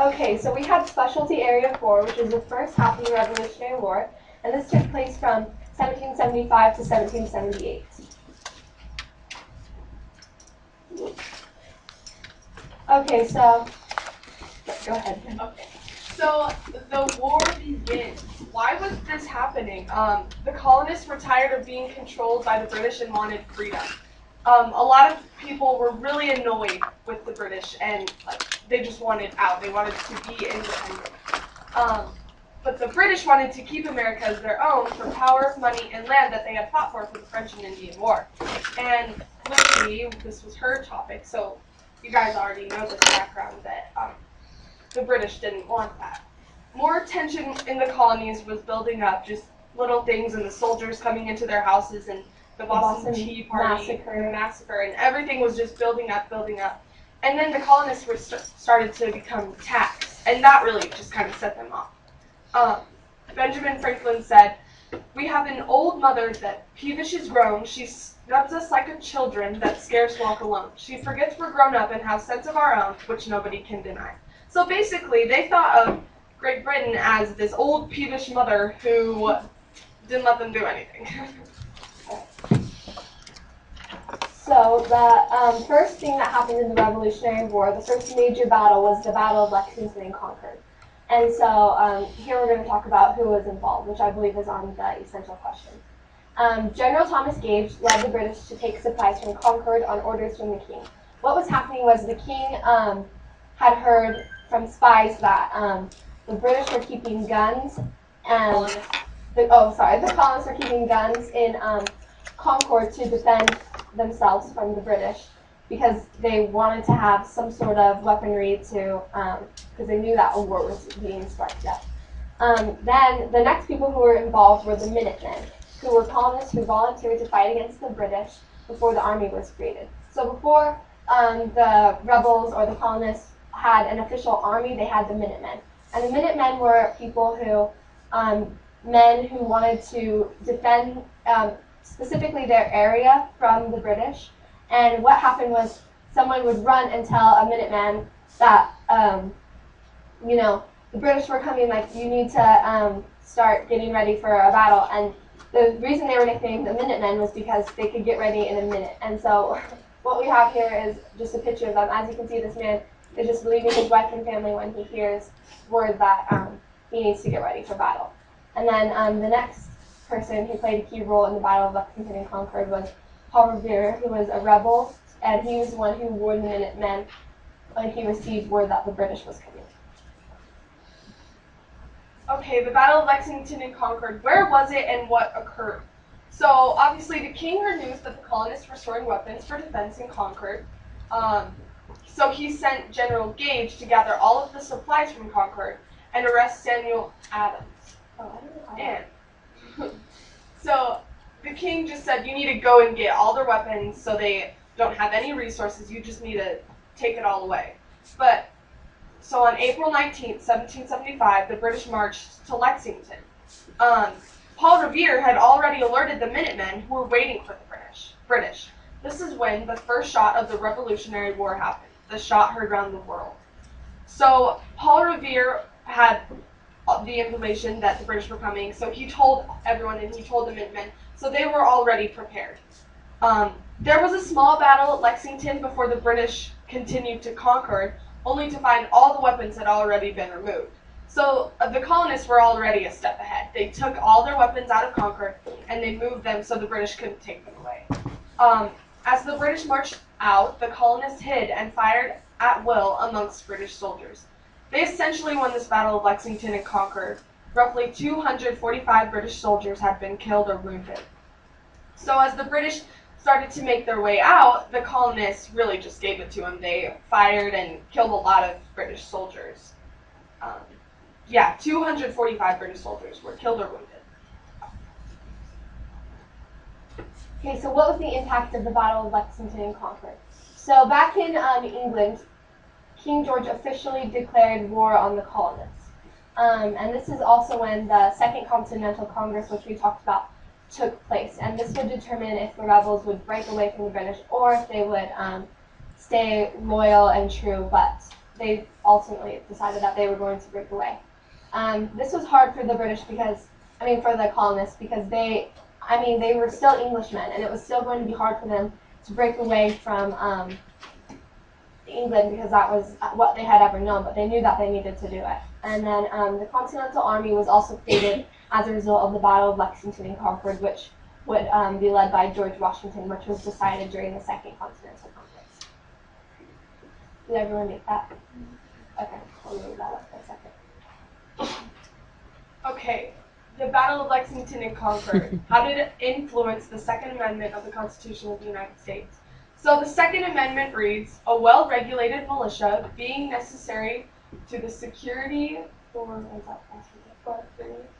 Okay, so we had Specialty Area 4, which is the first half of the Revolutionary War, and this took place from 1775 to 1778. Okay, so go ahead. Okay, so the war begins. Why was this happening? The colonists were tired of being controlled by the British and wanted freedom. A lot of people were really annoyed with the British and they just wanted out. They wanted to be independent. But the British wanted to keep America as their own for power, money, and land that they had fought for the French and Indian War. And Lucy, this was her topic, so you guys already know this background that the British didn't want that. More tension in the colonies was building up, just little things and the soldiers coming into their houses and the Boston Tea Party massacre, and everything was just building up. And then the colonists were started to become taxed, and that really just kind of set them off. Benjamin Franklin said, "We have an old mother that peevish is grown. She snubs us like a children that scarce walk alone. She forgets we're grown up and have sense of our own, which nobody can deny." So basically, they thought of Great Britain as this old peevish mother who didn't let them do anything. So the first thing that happened in the Revolutionary War, the first major battle, was the Battle of Lexington and Concord. And so here we're going to talk about who was involved, which I believe is on the essential question. General Thomas Gage led the British to take supplies from Concord on orders from the king. What was happening was the king had heard from spies that the British were keeping guns, and the colonists were keeping guns in Concord to defend themselves from the British, because they wanted to have some sort of weaponry to, because they knew that a war was being sparked up. Then the next people who were involved were the Minutemen, who were colonists who volunteered to fight against the British before the army was created. So before the rebels or the colonists had an official army, they had the Minutemen. And the Minutemen were people who, men who wanted to defend specifically their area from the British. And what happened was someone would run and tell a Minuteman that, the British were coming, like, you need to start getting ready for a battle. And the reason they were nicknamed the Minutemen was because they could get ready in a minute. And so what we have here is just a picture of them. As you can see, this man is just leaving his wife and family when he hears word that he needs to get ready for battle. And then the next person who played a key role in the Battle of Lexington and Concord was Paul Revere, who was a rebel, and he was the one who warned the Minutemen when he received word that the British was coming. Okay, the Battle of Lexington and Concord. Where was it and what occurred? So obviously the king heard news that the colonists were storing weapons for defense in Concord. So he sent General Gage to gather all of the supplies from Concord and arrest Samuel Adams. So the king just said, you need to go and get all their weapons so they don't have any resources. You just need to take it all away. So on April 19th, 1775, the British marched to Lexington. Paul Revere had already alerted the Minutemen who were waiting for the British. This is when the first shot of the Revolutionary War happened, the shot heard around the world. So Paul Revere had the information that the British were coming, so he told everyone and he told the Minutemen, so they were already prepared. There was a small battle at Lexington before the British continued to Concord, only to find all the weapons had already been removed. So the colonists were already a step ahead. They took all their weapons out of Concord and they moved them so the British couldn't take them away. As the British marched out, the colonists hid and fired at will amongst British soldiers. They essentially won this Battle of Lexington and Concord. Roughly 245 British soldiers had been killed or wounded. So as the British started to make their way out, the colonists really just gave it to them. They fired and killed a lot of British soldiers. 245 British soldiers were killed or wounded. Okay, so what was the impact of the Battle of Lexington and Concord? So back in England, King George officially declared war on the colonists. And this is also when the Second Continental Congress, which we talked about, took place. And this would determine if the rebels would break away from the British or if they would stay loyal and true but they ultimately decided that they were going to break away. This was hard for the British because, for the colonists, because they were still Englishmen, and it was still going to be hard for them to break away from England because that was what they had ever known, but they knew that they needed to do it. And then the Continental Army was also created as a result of the Battle of Lexington and Concord, which would be led by George Washington, which was decided during the Second Continental Congress. Did everyone make that? Okay, I'll move that up for a second. Okay, the Battle of Lexington and Concord. How did it influence the Second Amendment of the Constitution of the United States? So the Second Amendment reads, a well-regulated militia being necessary to the security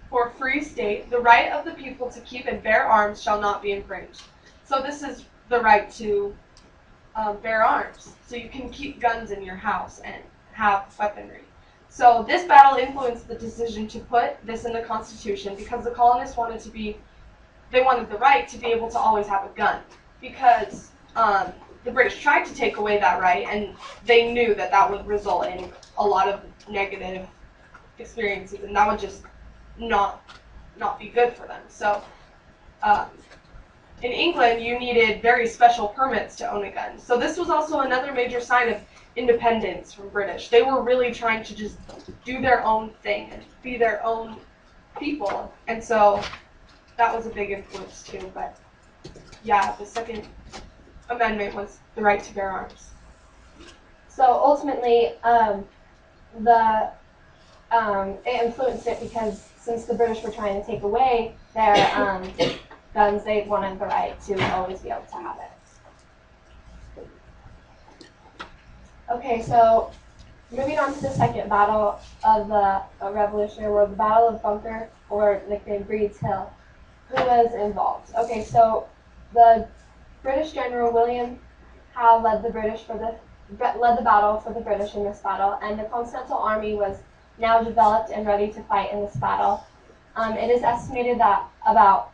for free state, the right of the people to keep and bear arms shall not be infringed. So this is the right to bear arms. So you can keep guns in your house and have weaponry. So this battle influenced the decision to put this in the Constitution because the colonists wanted the right to be able to always have a gun, because the British tried to take away that right, and they knew that that would result in a lot of negative experiences, and that would just not be good for them. So in England, you needed very special permits to own a gun. So this was also another major sign of independence from British. They were really trying to just do their own thing and be their own people, and so that was a big influence too. But yeah, the Second Amendment was the right to bear arms. So ultimately, it influenced it because since the British were trying to take away their guns, they wanted the right to always be able to have it. Okay, so moving on to the second battle of the Revolutionary War, the Battle of Bunker, or nicknamed Breed's Hill. Who was involved? Okay, so the British General William Howe led the battle for the British in this battle, and the Continental Army was now developed and ready to fight in this battle. It is estimated that about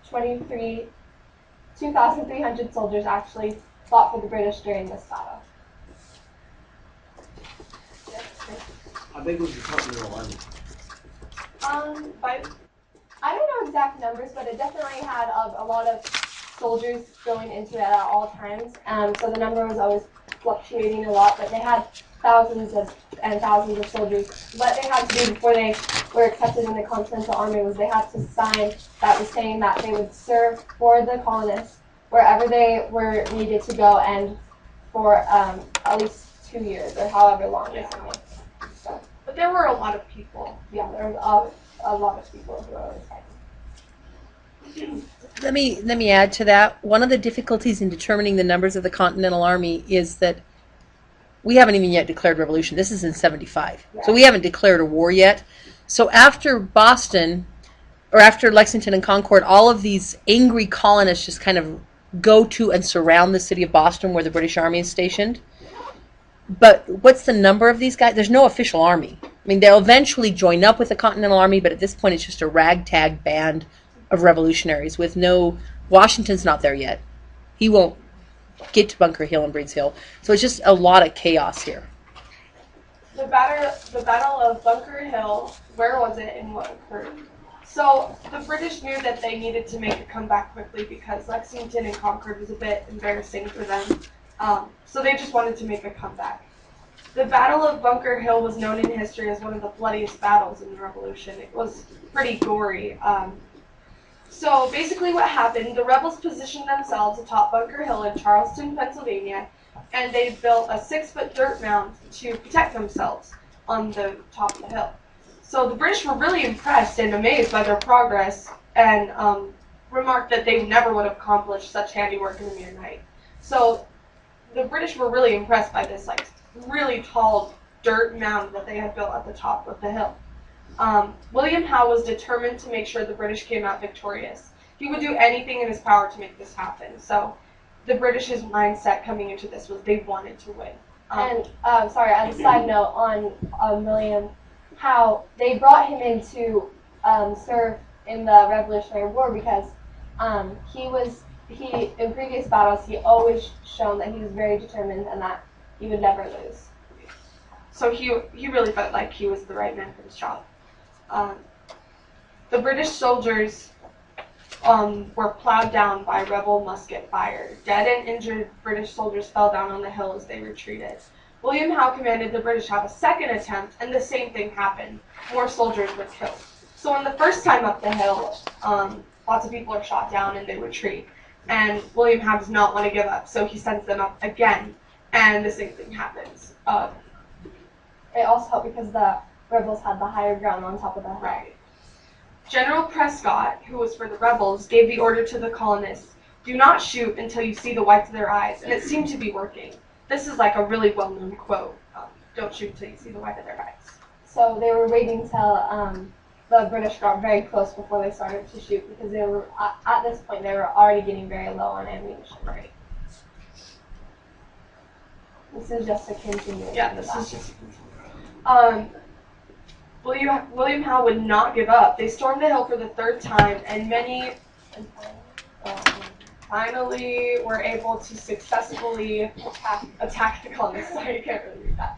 2,300 soldiers actually fought for the British during this battle. How big was the Continental Army? I don't know exact numbers, but it definitely had a lot of soldiers going into it at all times. So the number was always fluctuating a lot, but they had thousands and thousands of soldiers. What they had to do before they were accepted in the Continental Army was they had to sign that was saying that they would serve for the colonists wherever they were needed to go, and for at least 2 years or however long they signed. So, but there were a lot of people. Yeah, there was a lot of people who were always fighting. Let me add to that. One of the difficulties in determining the numbers of the Continental Army is that we haven't even yet declared revolution. This is in 75. Yeah. So we haven't declared a war yet. So after Boston, or after Lexington and Concord, all of these angry colonists just kind of go to and surround the city of Boston where the British Army is stationed. But what's the number of these guys? There's no official army. I mean, they'll eventually join up with the Continental Army, but at this point it's just a ragtag band of revolutionaries with no... Washington's not there yet. He won't get to Bunker Hill and Breed's Hill. So it's just a lot of chaos here. The Battle of Bunker Hill, where was it and what occurred? So the British knew that they needed to make a comeback quickly because Lexington and Concord was a bit embarrassing for them. So they just wanted to make a comeback. The Battle of Bunker Hill was known in history as one of the bloodiest battles in the Revolution. It was pretty gory. So basically what happened, the rebels positioned themselves atop Bunker Hill in Charleston, Pennsylvania, and they built a 6-foot dirt mound to protect themselves on the top of the hill. So the British were really impressed and amazed by their progress, and remarked that they never would have accomplished such handiwork in a mere night. So the British were really impressed by this really tall dirt mound that they had built at the top of the hill. William Howe was determined to make sure the British came out victorious. He would do anything in his power to make this happen. So the British's mindset coming into this was they wanted to win. And sorry, as a side note on William Howe, they brought him in to serve in the Revolutionary War because he in previous battles he always shown that he was very determined and that he would never lose. So he really felt like he was the right man for this job. The British soldiers were plowed down by rebel musket fire. Dead and injured British soldiers fell down on the hill as they retreated. William Howe commanded the British to have a second attempt, and the same thing happened. More soldiers were killed. So on the first time up the hill, lots of people are shot down and they retreat. And William Howe does not want to give up, so he sends them up again, and the same thing happens. It also helped because the rebels had the higher ground on top of the hill. Right. General Prescott, who was for the rebels, gave the order to the colonists, do not shoot until you see the whites of their eyes, and it seemed to be working. This is like a really well-known quote. Don't shoot until you see the white of their eyes. So they were waiting till the British got very close before they started to shoot, because they were at this point they were already getting very low on ammunition. Right. This is just a continuation. Yeah, this is just. William Howe would not give up. They stormed the hill for the third time, and many finally were able to successfully attack the colonists. Sorry, I can't really read that.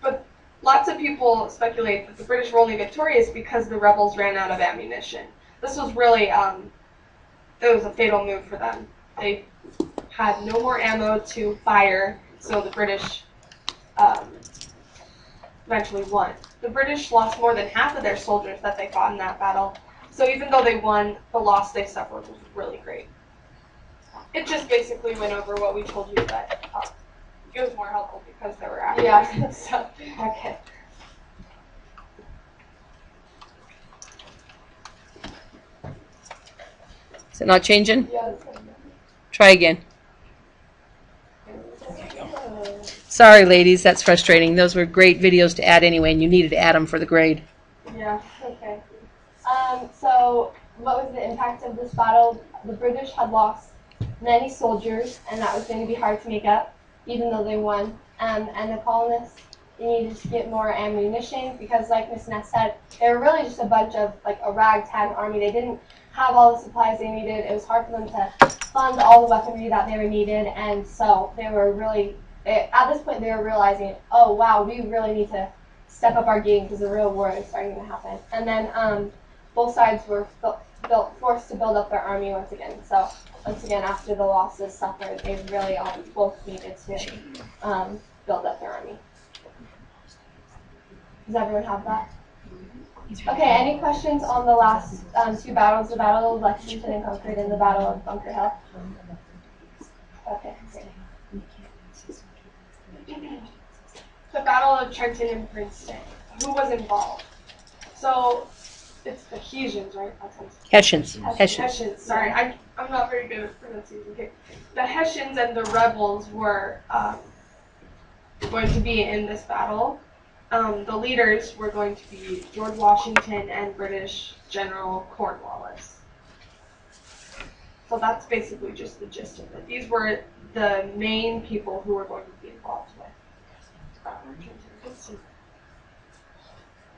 But lots of people speculate that the British were only victorious because the rebels ran out of ammunition. This was really, it was a fatal move for them. They had no more ammo to fire, so the British eventually won. The British lost more than half of their soldiers that they fought in that battle, so even though they won, the loss they suffered was really great. It just basically went over what we told you, but it was more helpful because there were actors and stuff. Okay. Is it not changing? Yeah. Try again. Sorry, ladies, that's frustrating. Those were great videos to add anyway, and you needed to add them for the grade. Yeah. Okay. So what was the impact of this battle? The British had lost many soldiers, and that was going to be hard to make up, even though they won. And the colonists needed to get more ammunition because, like Miss Ness said, they were really just a bunch of like a ragtag army. They didn't have all the supplies they needed. It was hard for them to fund all the weaponry that they were needed, and so they were really. At this point, they were realizing, oh wow, we really need to step up our game because the real war is starting to happen. And then both sides were forced to build up their army once again. So once again, after the losses suffered, they really both needed to build up their army. Does everyone have that? Okay, any questions on the last two battles, the Battle of Lexington and Concord and the Battle of Bunker Hill? Okay, great. The Battle of Trenton and Princeton. Who was involved? So it's the Hessians, right? Hessians. Hessians. Sorry, I'm not very good at pronunciation. Okay. The Hessians and the rebels were going to be in this battle. The leaders were going to be George Washington and British General Cornwallis. So that's basically just the gist of it. These were the main people who were going to be involved with.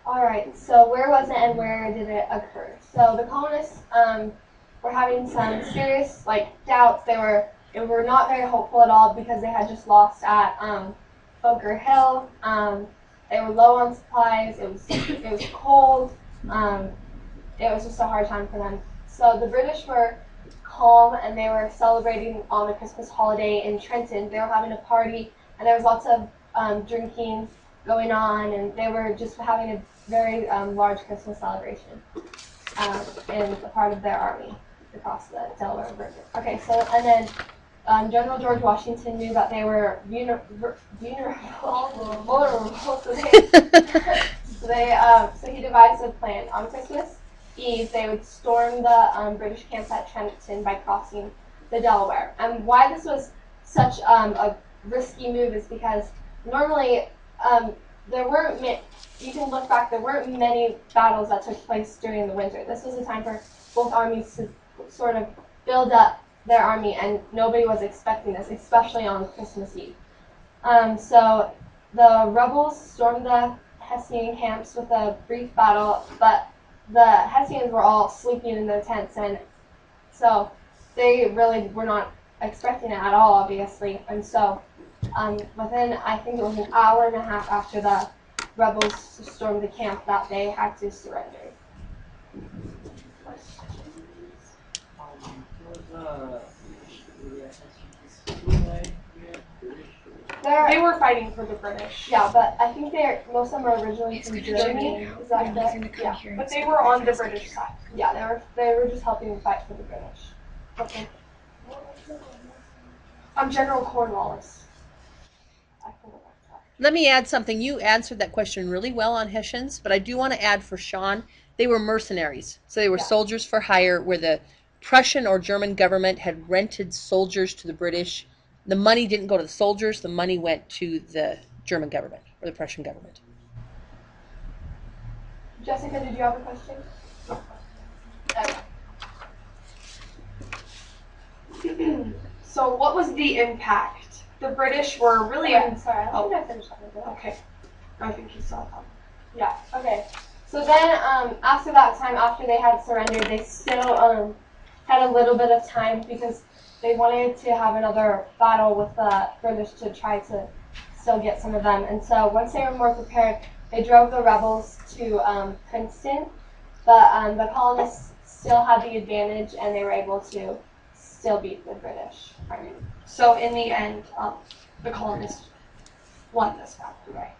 All right, so where was it and where did it occur? So the colonists were having some serious doubts. They were not very hopeful at all because they had just lost at Bunker Hill. They were low on supplies. It was cold. It was just a hard time for them. So the British were calm and they were celebrating on the Christmas holiday in Trenton. They were having a party and there was lots of drinking going on, and they were just having a very large Christmas celebration in a part of their army across the Delaware River. Okay, so and then General George Washington knew that they were vulnerable, so he devised a plan. On Christmas Eve, they would storm the British camps at Trenton by crossing the Delaware. And why this was such a risky move is because normally there weren't. You can look back. There weren't many battles that took place during the winter. This was a time for both armies to sort of build up their army, and nobody was expecting this, especially on Christmas Eve. So the rebels stormed the Hessian camps with a brief battle, but the Hessians were all sleeping in their tents, and so they really were not expecting it at all, obviously. And so Within, I think it was an hour and a half after the rebels stormed the camp, that they had to surrender. They were fighting for the British. Yeah, but I think most of them are originally from Germany. Is that correct? Yeah, but they were on the British side. Yeah, they were just helping them fight for the British. Okay. I'm General Cornwallis. Let me add something. You answered that question really well on Hessians, but I do want to add for Sean, they were mercenaries. So they were soldiers for hire where the Prussian or German government had rented soldiers to the British. The money didn't go to the soldiers, the money went to the German government or the Prussian government. Jessica, did you have a question? Okay. So what was the impact? The British were really... Sorry, I think I finished that. Okay. I think you saw that. Yeah, okay. So then, after that time, after they had surrendered, they still had a little bit of time because they wanted to have another battle with the British to try to still get some of them. And so once they were more prepared, they drove the rebels to Princeton, but the colonists still had the advantage and they were able to still beat the British army. So in the end, the colonists won this battle, right?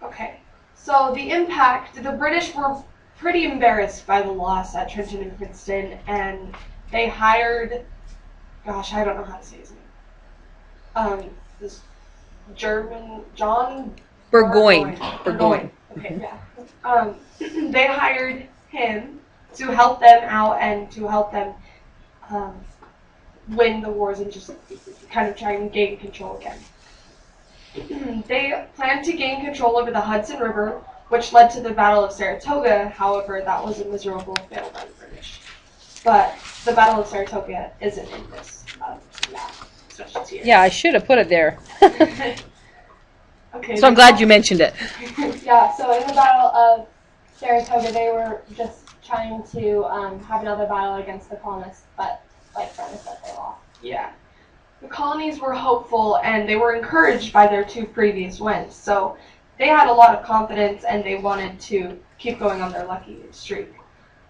Okay. So the impact, the British were pretty embarrassed by the loss at Trenton and Princeton, and they hired, gosh, I don't know how to say his name. This German, John Burgoyne. Okay. Yeah. They hired him to help them out and to help them win the wars and just kind of try and gain control again. They planned to gain control over the Hudson River, which led to the Battle of Saratoga. However, that was a miserable fail by the British. But the Battle of Saratoga isn't in this specialty area. Yeah, I should have put it there. Okay. So I'm glad you mentioned it. Yeah, so in the Battle of Saratoga, they were just trying to have another battle against the colonists, but like Brenna said, they lost. Yeah. The colonies were hopeful and they were encouraged by their 2 previous wins. So they had a lot of confidence and they wanted to keep going on their lucky streak.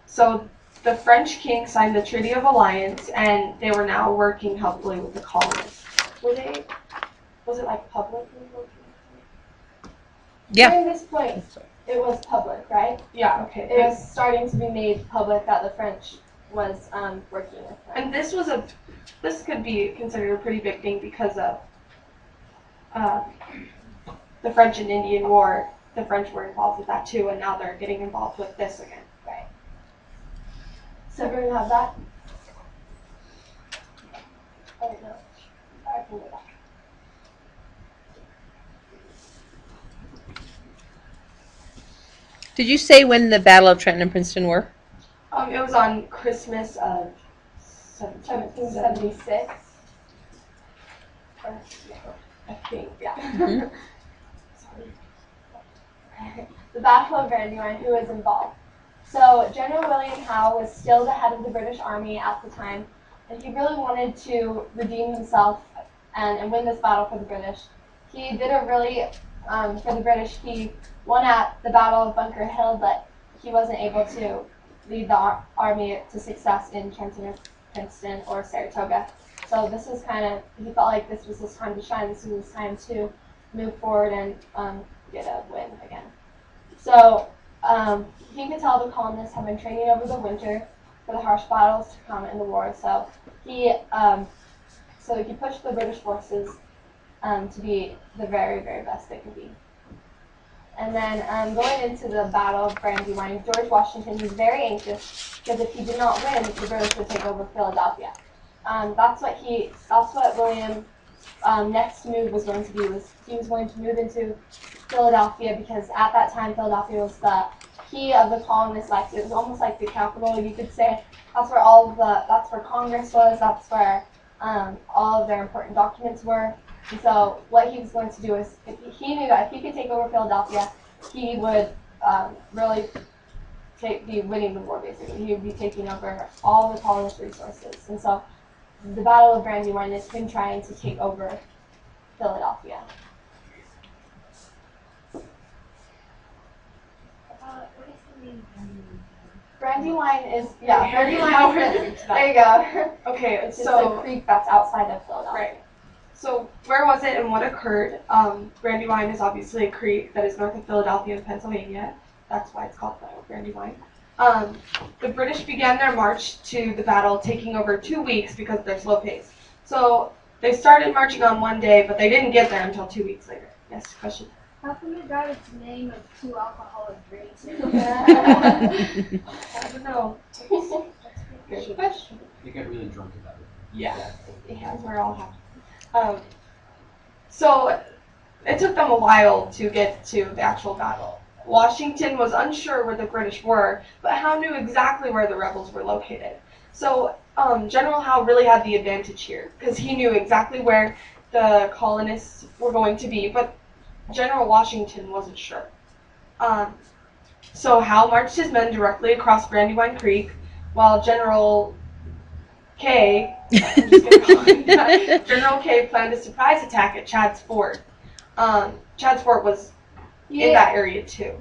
So the French king signed the Treaty of Alliance and they were now working helpfully with the colonists. Was it like public? Yeah. During this point, it was public, right? Yeah, okay. It was starting to be made public that the French was working with them. And this could be considered a pretty big thing because of the French and Indian War. The French were involved with that too, and now they're getting involved with this again. Right. So we're gonna have that. Oh no, I can go back. Did you say when the Battle of Trenton and Princeton were? It was on Christmas of 1776. I think, yeah. Mm-hmm. The Battle of Brandywine, who was involved. So General William Howe was still the head of the British Army at the time, and he really wanted to redeem himself and win this battle for the British. He did a really, for the British, he won at the Battle of Bunker Hill, but he wasn't able to lead the army to success in Trenton or Princeton or Saratoga. So this was kind of, he felt like this was his time to shine, this was his time to move forward and get a win again. So he could tell the colonists had been training over the winter for the harsh battles to come in the war. So he pushed the British forces to be the very, very best they could be. And then going into the Battle of Brandywine, George Washington was very anxious because if he did not win, the British would take over Philadelphia. That's what William next move was going to be. He was going to move into Philadelphia because at that time Philadelphia was the key of the colonists. Like it was almost like the capital, you could say. That's where Congress was. That's where all of their important documents were. And so what he was going to do is, he knew that if he could take over Philadelphia, he would really be winning the war, basically. He would be taking over all the colonist resources. And so the Battle of Brandywine is him trying to take over Philadelphia. What is the name? Brandywine is, Now we're getting to that. there you go. Okay, It's just so a creek that's outside of Philadelphia. right. So where was it and what occurred? Brandywine is obviously a creek that is north of Philadelphia in Pennsylvania. That's why it's called Brandywine. The British began their march to the battle, taking over 2 weeks because of their slow pace. So they started marching on one day, but they didn't get there until 2 weeks later. Yes, question? How come it got its name of two alcoholic drinks? I don't know. Good question. They get really drunk about it. Yeah, we're all happy. So it took them a while to get to the actual battle. Washington was unsure where the British were, but Howe knew exactly where the rebels were located. So General Howe really had the advantage here, because he knew exactly where the colonists were going to be, but General Washington wasn't sure. So Howe marched his men directly across Brandywine Creek, while General K, I'm just gonna call him that, General K planned a surprise attack at Chad's Fort. Chad's Fort was in that area too.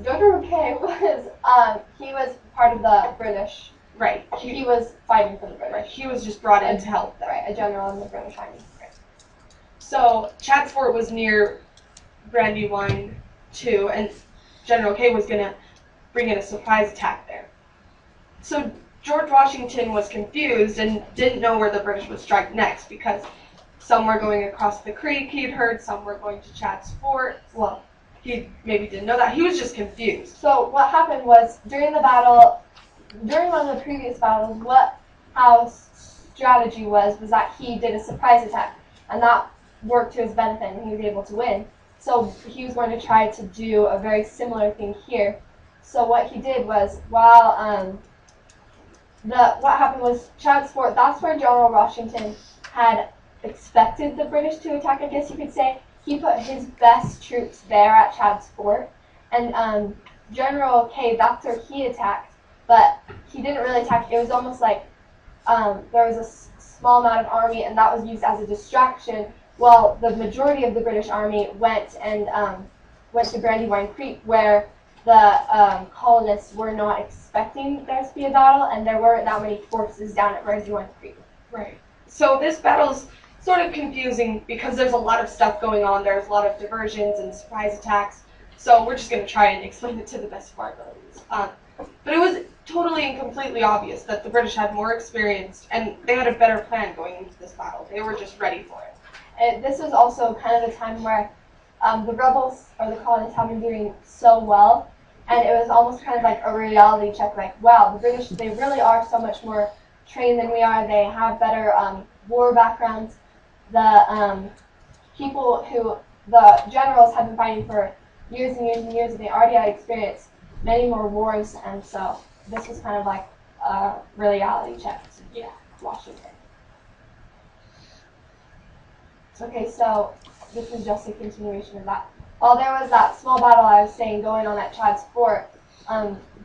General K he was part of the British. Right. He was fighting for the British. Right. He was just brought in to help them. Right, a general in the British Army. Right. So Chad's Fort was near Brandywine too, and General K was gonna bring in a surprise attack there. So George Washington was confused and didn't know where the British would strike next, because some were going across the creek, he'd heard, some were going to Chad's Fort. Well, he maybe didn't know that. He was just confused. So what happened was, during one of the previous battles, what Howe's strategy was that he did a surprise attack, and that worked to his benefit, and he was able to win. So he was going to try to do a very similar thing here. So what he did was, while what happened was Chad's Fort, that's where General Washington had expected the British to attack, I guess you could say. He put his best troops there at Chad's Fort, and General K, that's where he attacked, but he didn't really attack. It was almost like there was a small amount of army, and that was used as a distraction. Well, the majority of the British army went to Brandywine Creek, where the colonists were not expecting there to be a battle, and there weren't that many forces down at Brandywine Creek. Right. So this battle's sort of confusing because there's a lot of stuff going on. There's a lot of diversions and surprise attacks. So we're just going to try and explain it to the best of our abilities. But it was totally and completely obvious that the British had more experience and they had a better plan going into this battle. They were just ready for it. This was also kind of a time where the rebels, or the colonists, have been doing so well, and it was almost kind of like a reality check, like, wow, the British, they really are so much more trained than we are. They have better war backgrounds. The the generals have been fighting for years and years and years, and they already had experienced many more wars, and so this was kind of like a reality check to Washington. Okay, so this is just a continuation of that. While there was that small battle I was saying going on at Chad's Fort,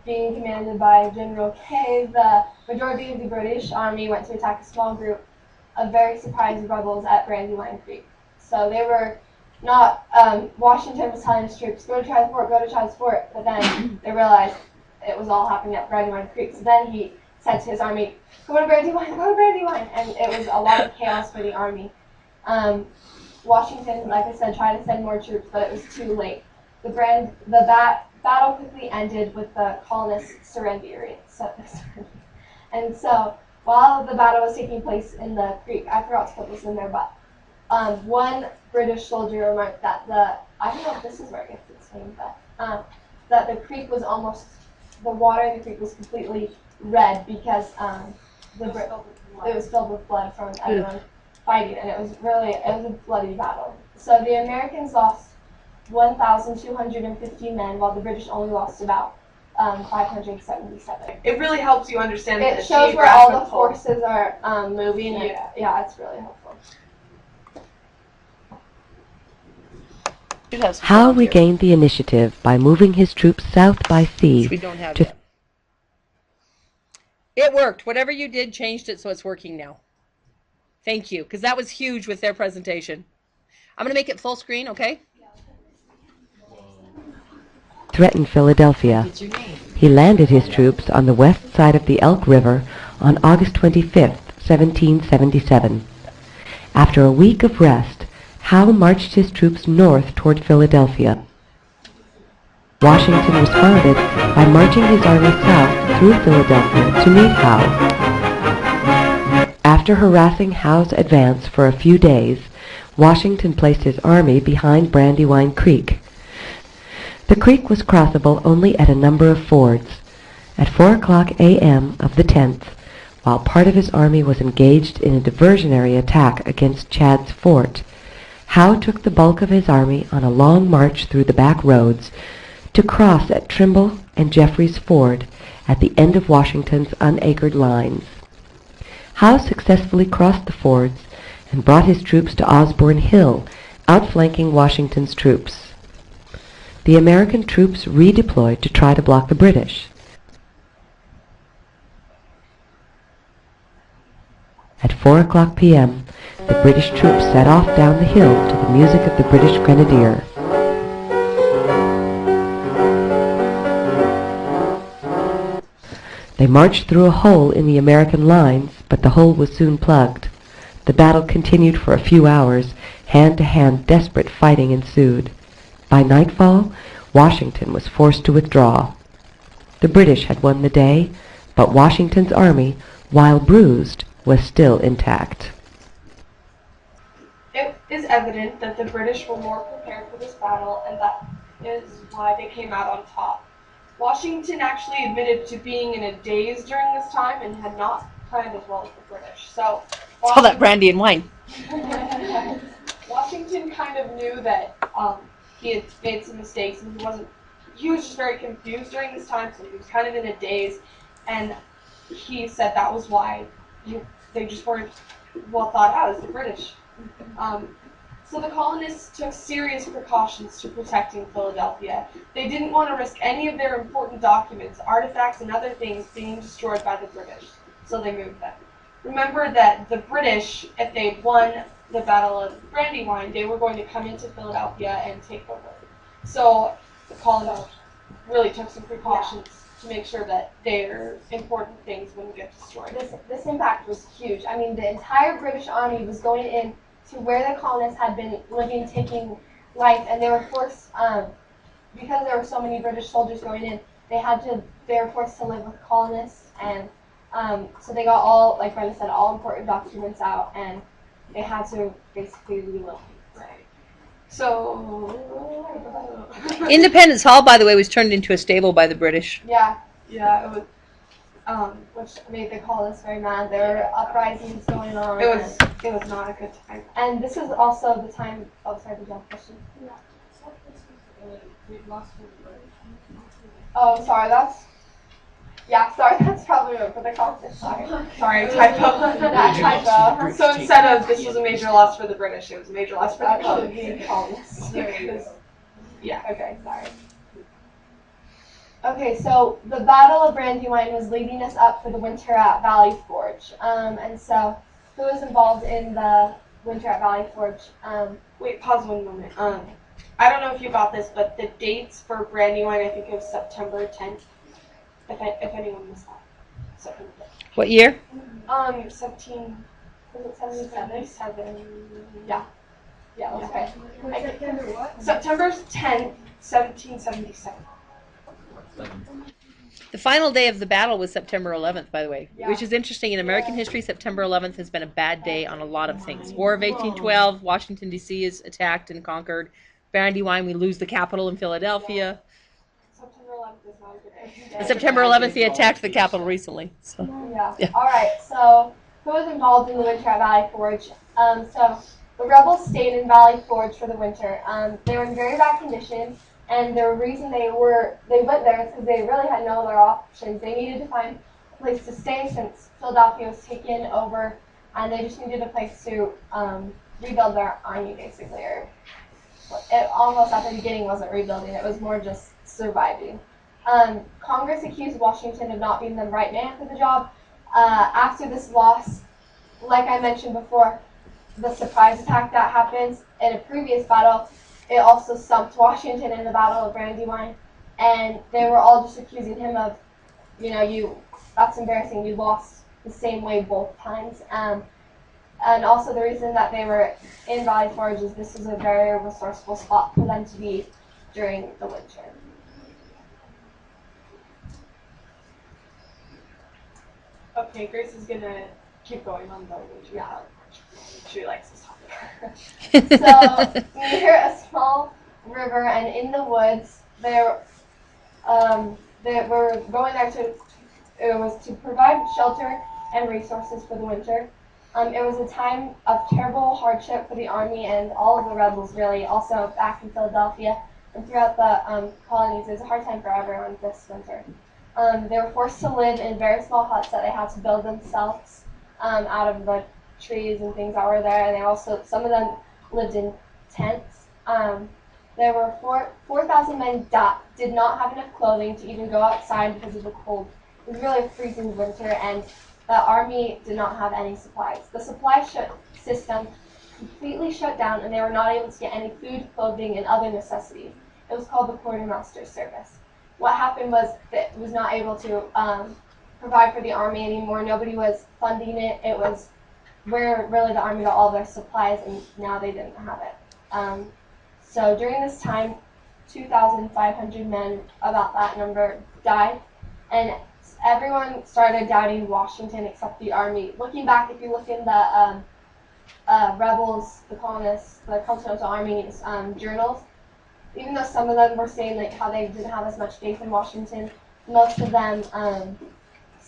being commanded by General K, the majority of the British army went to attack a small group of very surprised rebels at Brandywine Creek. So they were not, Washington was telling his troops, go to Chad's Fort, go to Chad's Fort, but then they realized it was all happening at Brandywine Creek. So then he said to his army, go to Brandywine, and it was a lot of chaos for the army. Washington, like I said, tried to send more troops, but it was too late. The battle quickly ended with the colonists surrendering. And so, while the battle was taking place in the creek, I forgot to put this in there, but one British soldier remarked that I don't know if this is where it gets its name, but that the creek was the water in the creek was completely red because it was filled with blood from everyone fighting, and it was a bloody battle. So the Americans lost 1,250 men, while the British only lost about 577. It really helps you understand It the shows where all the geographical- forces are moving. And it's really helpful. Howe regained the initiative by moving his troops south by sea. Which we don't have yet. It worked. Whatever you did changed it so it's working now. Thank you, because that was huge with their presentation. I'm going to make it full screen, okay? threatened Philadelphia. He landed his troops on the west side of the Elk River on August 25, 1777. After a week of rest, Howe marched his troops north toward Philadelphia. Washington responded by marching his army south through Philadelphia to meet Howe. After harassing Howe's advance for a few days, Washington placed his army behind Brandywine Creek. The creek was crossable only at a number of fords. At 4 o'clock a.m. of the 10th, while part of his army was engaged in a diversionary attack against Chad's Fort, Howe took the bulk of his army on a long march through the back roads to cross at Trimble and Jeffrey's Ford at the end of Washington's unacred lines. Howe successfully crossed the fords and brought his troops to Osborne Hill, outflanking Washington's troops. The American troops redeployed to try to block the British. At 4 o'clock p.m., the British troops set off down the hill to the music of the British Grenadier. They marched through a hole in the American lines, but the hole was soon plugged. The battle continued for a few hours. Hand-to-hand desperate fighting ensued. By nightfall, Washington was forced to withdraw. The British had won the day, but Washington's army, while bruised, was still intact. It is evident that the British were more prepared for this battle, and that is why they came out on top. Washington actually admitted to being in a daze during this time and had not planned as well as the British. So It's all that brandy and wine. Washington kind of knew that he had made some mistakes, and he was just very confused during this time, so he was kind of in a daze, and he said that was why they just weren't well thought out as the British. So the colonists took serious precautions to protecting Philadelphia. They didn't want to risk any of their important documents, artifacts, and other things being destroyed by the British, so they moved them. Remember that the British, if they won the Battle of Brandywine, they were going to come into Philadelphia and take over. So the colonists really took some precautions to make sure that their important things wouldn't get destroyed. This impact was huge. I mean, the entire British army was going in to where the colonists had been living, taking life, and they were forced, because there were so many British soldiers going in, they were forced to live with colonists, and so they got all, like Brenna said, all important documents out, and they had to basically relocate. Right. So Independence Hall, by the way, was turned into a stable by the British. Yeah, yeah, it was. which made the colonists very mad. There were uprisings going on. It was not a good time. And this was also the time. Oh, sorry, did you have a question? Oh, sorry, that's probably for the colonists. Sorry, typo. Typo. So instead of this was a major loss for the British, it was a major loss for the colonists. colonists. Yeah. Okay, sorry. Okay, so the Battle of Brandywine was leading us up for the winter at Valley Forge. And so, who was involved in the winter at Valley Forge? Wait, pause 1 moment. I don't know if you got this, but the dates for Brandywine, I think it was September 10th. If anyone missed that. September 10th. What year? 17. Was it 77? Yeah. Yeah, that's right. September what? September 10th, 1777. The final day of the battle was September 11th, by the way, Yeah. which is interesting. In American history, September 11th has been a bad day on a lot of things. War of 1812, Washington, D.C. is attacked and conquered. Brandywine, we lose the capital in Philadelphia. September 11th is not a good day. And September 11th, they attacked the capital recently. So. Yeah. All right. So, who was involved in the winter at Valley Forge? So, the rebels stayed in Valley Forge for the winter. They were in very bad condition, and the reason they went there is because they really had no other options. They needed to find a place to stay since Philadelphia was taken over, and they just needed a place to rebuild their army, basically. Or it almost at the beginning wasn't rebuilding; it was more just surviving. Congress accused Washington of not being the right man for the job. After this loss, like I mentioned before, the surprise attack that happens, in a previous battle, it also stumped Washington in the Battle of Brandywine, and they were all just accusing him of, that's embarrassing, you lost the same way both times. And also the reason that they were in Valley Forge is this is a very resourceful spot for them to be during the winter. Okay, Grace is gonna keep going on the winter. Yeah. She likes this topic. So near a small river and in the woods, they were going there to provide shelter and resources for the winter. It was a time of terrible hardship for the army and all of the rebels, really. Also back in Philadelphia and throughout the colonies, it was a hard time for everyone this winter. They were forced to live in very small huts that they had to build themselves out of the trees and things that were there. And they also, some of them lived in tents. There were 4,000 men that did not have enough clothing to even go outside because of the cold. It was really a freezing winter, and the army did not have any supplies. The supply system completely shut down, and they were not able to get any food, clothing, and other necessities. It was called the quartermaster's service. What happened was that it was not able to provide for the army anymore. Nobody was funding it. It was where really the army got all their supplies, and now they didn't have it. So during this time, 2,500 men, about that number, died, and everyone started doubting Washington except the army. Looking back, if you look in the rebels, the colonists, the Continental Army's journals, even though some of them were saying like how they didn't have as much faith in Washington, most of them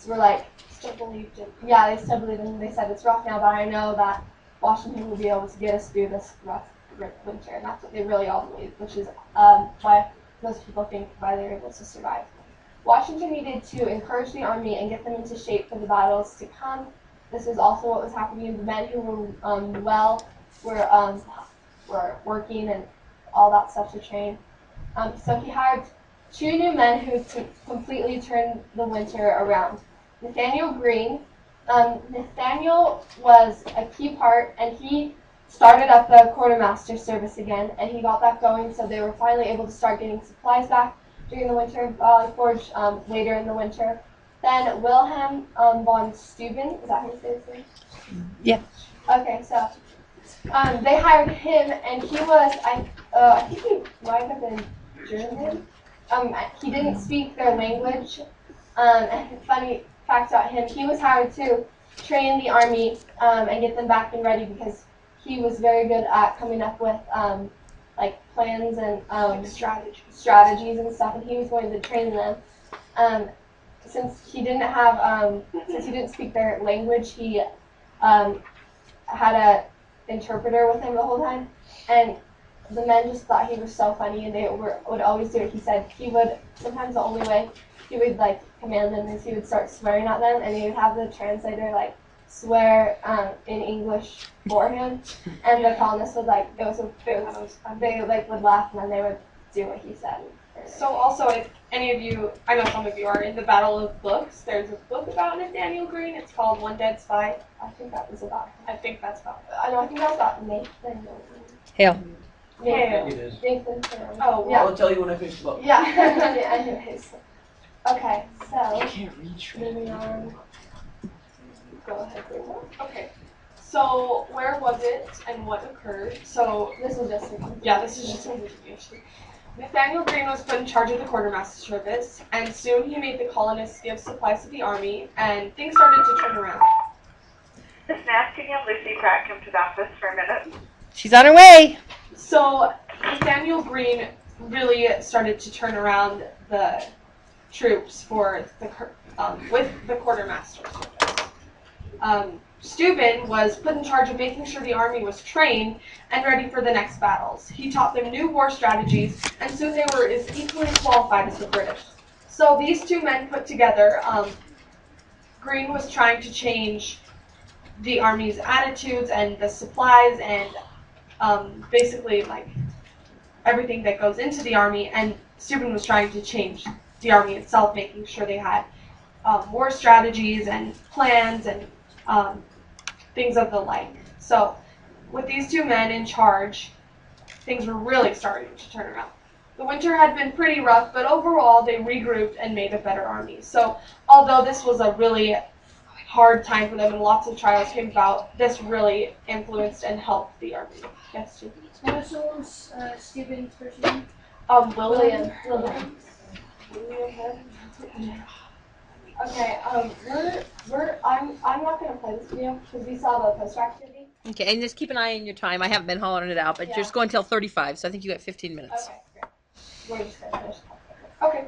were like, Still believed in. yeah, they still believed in. They said it's rough now, but I know that Washington will be able to get us through this rough winter, and that's what they really all believed, which is why most people think why they were able to survive. Washington needed to encourage the army and get them into shape for the battles to come. This is also what was happening. The men who were were working and all that stuff to train. So he hired 2 new men who completely turned the winter around. Nathaniel Greene. Nathaniel was a key part, and he started up the quartermaster service again, and he got that going, so they were finally able to start getting supplies back during the winter of Valley Forge later in the winter. Then Wilhelm von Steuben, is that how you say his name? Yeah. Okay, so they hired him, and he was, I think he might have been German. He didn't speak their language. And funny fact about him, he was hired to train the army and get them back and ready because he was very good at coming up with like plans and strategies and stuff, and he was going to train them. Since he didn't speak their language, he had a interpreter with him the whole time, and the men just thought he was so funny, and they would always do it. He said he would, sometimes the only way he would like command them is he would start swearing at them, and he would have the translator like swear in English for him, and the colonists would like, they like would laugh, and then they would do what he said. So also, if any of you, I know some of you are in the Battle of Books, there's a book about Nathaniel Greene. It's called One Dead Spy. I think that was about. I think that's about it. I think that was about Nathan. Hale. Hale. It is. Nathan. Oh, yeah. I'll tell you when I finish the book. Yeah. Anyways. Okay, so Can't read straight. moving on. Go ahead, Rachel. Okay. So where was it and what occurred? So This is just this is just an information. Nathaniel Greene was put in charge of the quartermaster service, and soon he made the colonists give supplies to the army, and things started to turn around. Miss Nash, can you have Lucy Pratt come to the office for a minute? She's on her way. So Nathaniel Greene really started to turn around the troops for with the quartermaster service. Steuben was put in charge of making sure the army was trained and ready for the next battles. He taught them new war strategies, and soon they were as equally qualified as the British. So these 2 men put together, Greene was trying to change the army's attitudes and the supplies and basically like everything that goes into the army, and Steuben was trying to change the army itself, making sure they had war strategies and plans and things of the like. So with these 2 men in charge, things were really starting to turn around. The winter had been pretty rough, but overall they regrouped and made a better army. So although this was a really hard time for them and lots of trials came about, this really influenced and helped the army. Yes, Steve? What was Stephen's first name? William. Okay, I'm not gonna play this video because we saw the poster activity. Okay, and just keep an eye on your time. I haven't been hollering it out, but you're just going till 35, so I think you got 15 minutes. Okay, great. We're just gonna finish. Okay.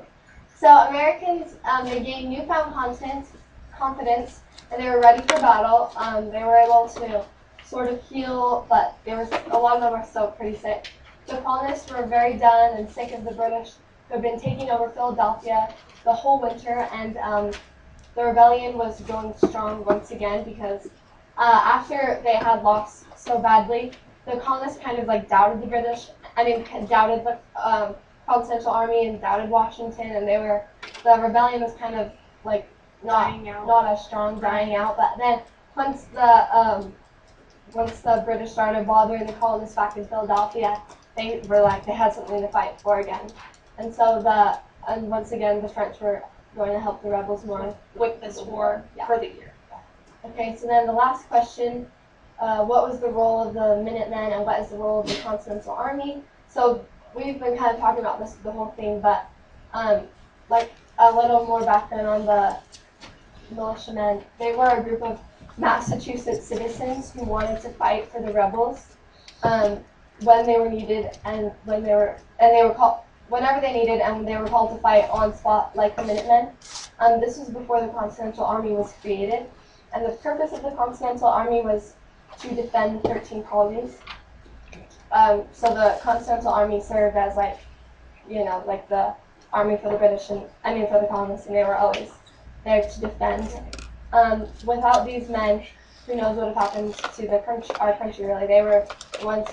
So Americans, they gained newfound confidence, and they were ready for battle. They were able to sort of heal, but a lot of them were still pretty sick. The colonists were very done and sick of the British who had been taking over Philadelphia the whole winter, and the rebellion was going strong once again because after they had lost so badly, the colonists kind of like doubted the British. Doubted the Continental Army and doubted Washington, and the rebellion was kind of like not as strong, dying out. But then once the British started bothering the colonists back in Philadelphia, they had something to fight for again. And so once again the French were going to help the rebels more With this war for the year. Okay, so then the last question, what was the role of the Minutemen and what is the role of the Continental Army? So we've been kind of talking about this the whole thing, but like a little more background on the militiamen. They were a group of Massachusetts citizens who wanted to fight for the rebels when they were needed and they were called whenever they needed, and they were called to fight on spot like the Minutemen. This was before the Continental Army was created, and the purpose of the Continental Army was to defend 13 colonies. So the Continental Army served as like the army for the British for the colonists, and they were always there to defend. Without these men, who knows what would have happened to our country really. They were the ones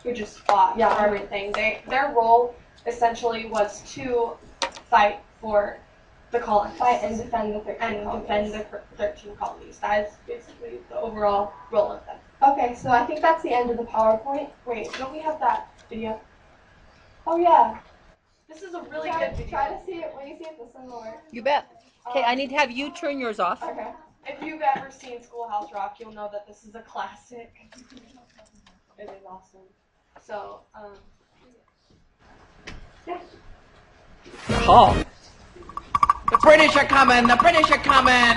who just fought for everything. Their role essentially was to fight for the colonists. Fight and defend the 13 colonies. That is basically the overall role of them. Okay, so I think that's the end of the PowerPoint. Wait, don't we have that video? Oh yeah. This is a really good video. Try to see it when you see it this one will work. You bet. Okay, I need to have you turn yours off. Okay. If you've ever seen Schoolhouse Rock, you'll know that this is a classic. It is awesome. So, yeah. Oh. The British are coming! The British are coming!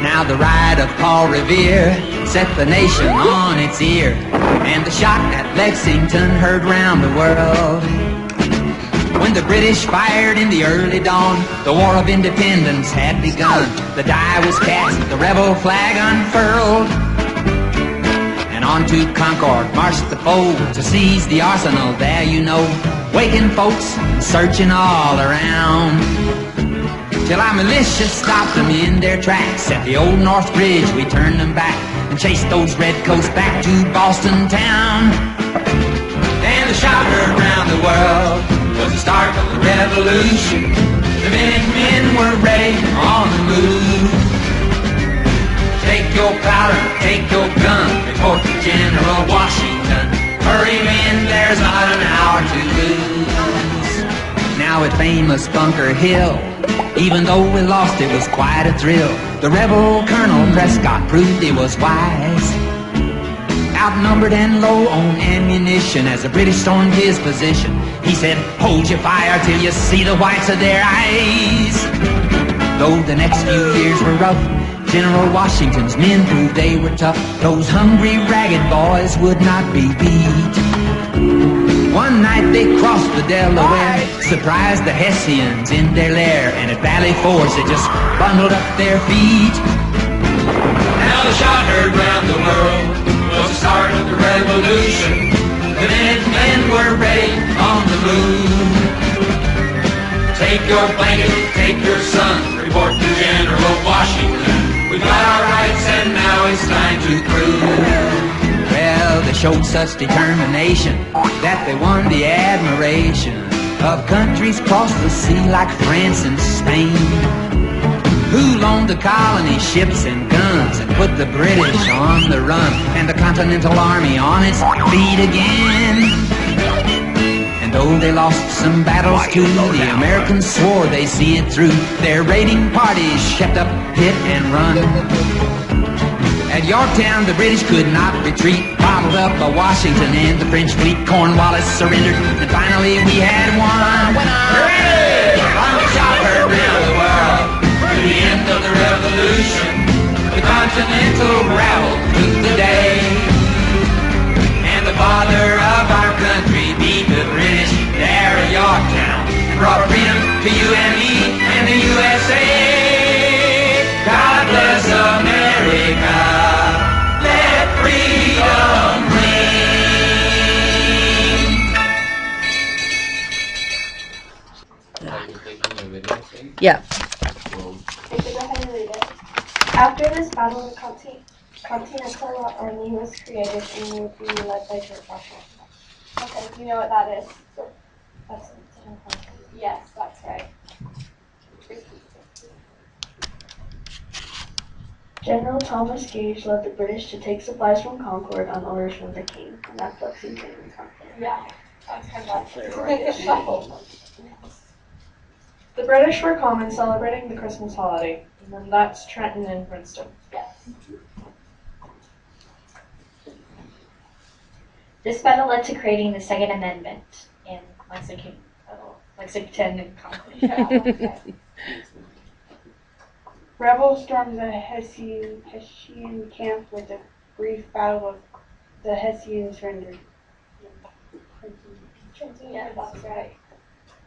Now the ride of Paul Revere set the nation on its ear, and the shot at Lexington heard round the world. When the British fired in the early dawn, the War of Independence had begun. The die was cast, the rebel flag unfurled, and on to Concord marched the foe to seize the arsenal there, you know, waking folks, searching all around, till our militia stopped them in their tracks. At the old North Bridge we turned them back and chased those redcoats back to Boston town. And the shout heard round the world was the start of the revolution. The Minutemen were ready on the move. Take your powder, take your gun, report to General Washington. Hurry men, there's not an hour to lose. Now at famous Bunker Hill, even though we lost, it was quite a thrill. The rebel Colonel Prescott proved he was wise, outnumbered and low on ammunition as the British stormed his position. He said, hold your fire till you see the whites of their eyes. Though the next few years were rough, General Washington's men proved they were tough. Those hungry, ragged boys would not be beat. One night they crossed the Delaware, surprised the Hessians in their lair, and at Valley Forge they just bundled up their feet. Now the shout heard round the world was the start of the revolution. The Minutemen were ready on the move. Take your blanket, take your sun, report to General Washington. We got our rights and now it's time to prove. Well, they showed such determination that they won the admiration of countries across the sea like France and Spain, who loaned the colony ships and guns and put the British on the run and the Continental Army on its feet again. And though they lost some battles too, the Americans swore they see it through. Their raiding parties kept up hit and run. At Yorktown, the British could not retreat, bottled up by Washington and the French fleet. Cornwallis surrendered, and finally we had won. Hooray! Long shot heard round the world. To the end of the revolution, the Continental rabble took the day. And the father of our country beat the British there at Yorktown and brought freedom to you and me and the USA. God bless America. Let freedom ring. Yeah. I can go ahead and read it. After this battle, the Continental Army was created and would be led by George Washington. Okay, you know what that is? That's yes, that's right. General Thomas Gage led the British to take supplies from Concord on orders from the King, and that's Lexington and Concord. Yeah, that's kind of The British were common celebrating the Christmas holiday, and then that's Trenton and Princeton. Yes. This battle led to creating the Second Amendment in Lexington and Concord. Yeah, okay. Rebels stormed the Hessian camp with a brief battle of the Hessians surrendered. Yeah, that's right.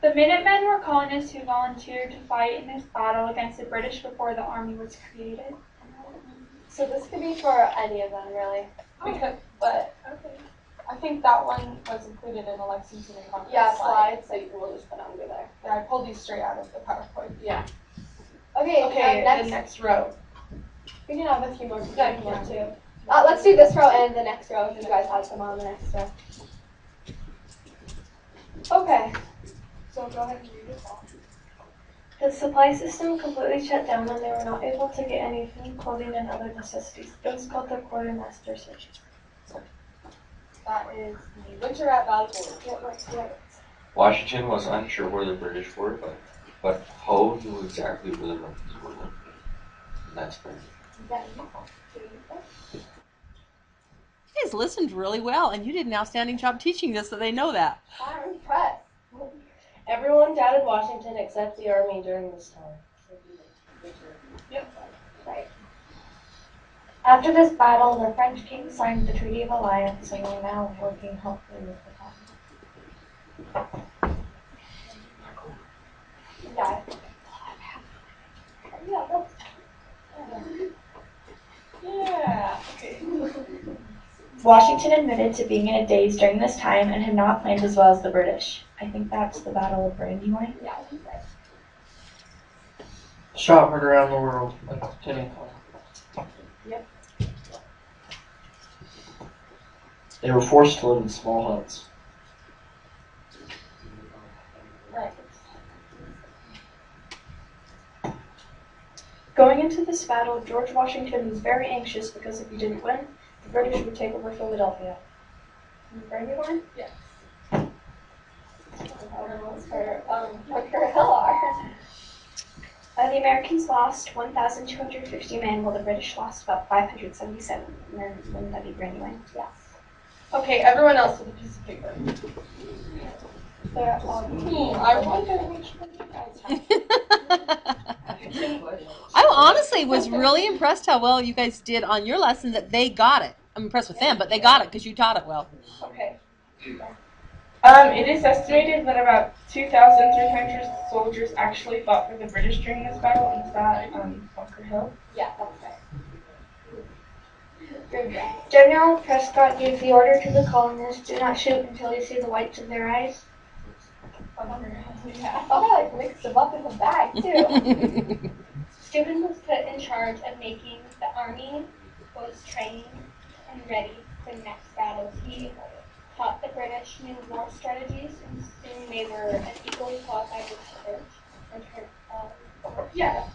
The Minutemen were colonists who volunteered to fight in this battle against the British before the army was created. So this could be for any of them, really. Because, but okay. I think that one was included in the Lexington and Concord slide, so we'll just put under there. Yeah, I pulled these straight out of the PowerPoint. Yeah. Okay, the next row. We can have a few more too. Let's do this row and the next row if you guys have some on the next row. Okay. So go ahead and read it all. The supply system completely shut down and they were not able to get any food, clothing, and other necessities. It was called the quartermaster siege. That is the winter at Baltimore. Washington was unsure where the British were, but Poe knew exactly where the Russians were. And that's great. You guys listened really well, and you did an outstanding job teaching this, so they know that. I'm impressed. Everyone doubted Washington except the army during this time. Yep. Right. After this battle, the French king signed the Treaty of Alliance, and we're now working hopefully with the colony. Yeah. Yeah. Okay. Washington admitted to being in a daze during this time and had not planned as well as the British. I think that's the Battle of Brandywine. Yeah, I think that's Shot heard around the world, like Tenny. Yep. They were forced to live in small huts. right. Going into this battle, George Washington was very anxious because if he didn't win, the British would take over Philadelphia. Brandywine? Yes. Bunker Hill are. The Americans lost 1,250 men, while the British lost about 577. And then wouldn't that be Brandywine? Yes. Okay, everyone else with a piece of paper. I wonder which one you guys have. I honestly was really impressed how well you guys did on your lesson, that they got it. I'm impressed with them, but they got it because you taught it well. Okay. It is estimated that about 2,300 soldiers actually fought for the British during this battle. Is that Bunker Hill? Yeah, that's right. General Prescott gave the order to the colonists, do not shoot until you see the whites of their eyes. Yeah. Oh, I like mixed them up in the bag, too. Steuben was put in charge of making the army was trained and ready for the next battles. He taught the British new war strategies, and soon they were an equally qualified research. Yeah.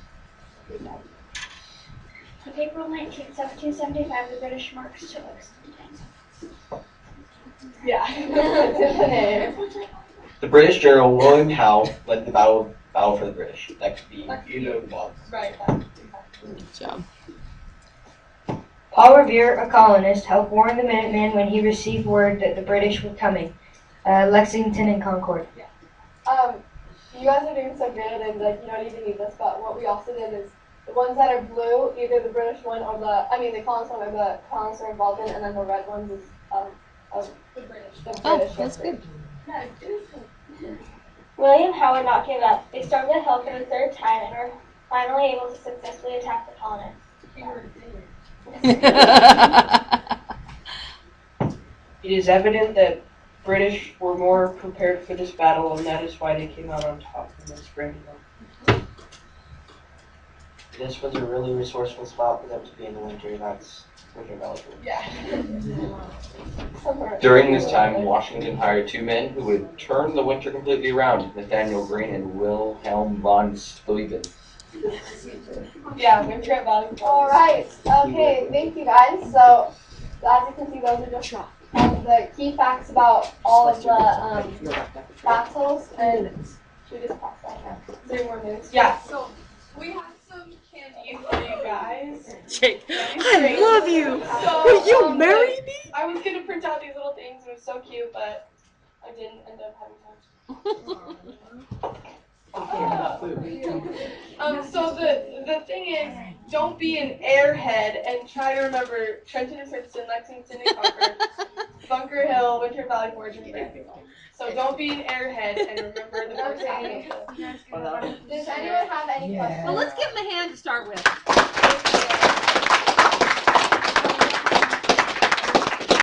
On April 19, 1775, the British marched to Lexington. Yeah, it's in the name. The British General William Howe led the battle for the British. That could be either one. Right. So. Paul Revere, a colonist, helped warn the Minutemen when he received word that the British were coming. Lexington and Concord. You guys are doing so good, and like you don't even need this. But what we also did is the ones that are blue, either the British one or the colonists one or the colonists are involved in, and then the red ones is the British. That's good. William Howe would not give up. They stormed the hill for the third time and were finally able to successfully attack the colonists. It is evident that British were more prepared for this battle, and that is why they came out on top in the spring. This was a really resourceful spot for them to be in the winter. That's Winter Valley. Yeah. During this time, Washington hired two men who would turn the winter completely around, Nathaniel Greene and Wilhelm von Steuben. Yeah, winter at Valley. All right. Okay. Thank you, guys. So, as you can see, those are just the key facts about all of the battles. And should we just pass that now? 3 more minutes. Yeah. So we have some candy for you guys. Jake, I love you. So, Will you marry me? I was gonna print out these little things. It was so cute, but I didn't end up having time. So the thing is, don't be an airhead and try to remember Trenton and Princeton, Lexington and Concord, Bunker Hill, Winter Valley Forge, and Springfield. So don't be an airhead and remember the first half of Does anyone have any questions? Well, let's give him a hand to start with.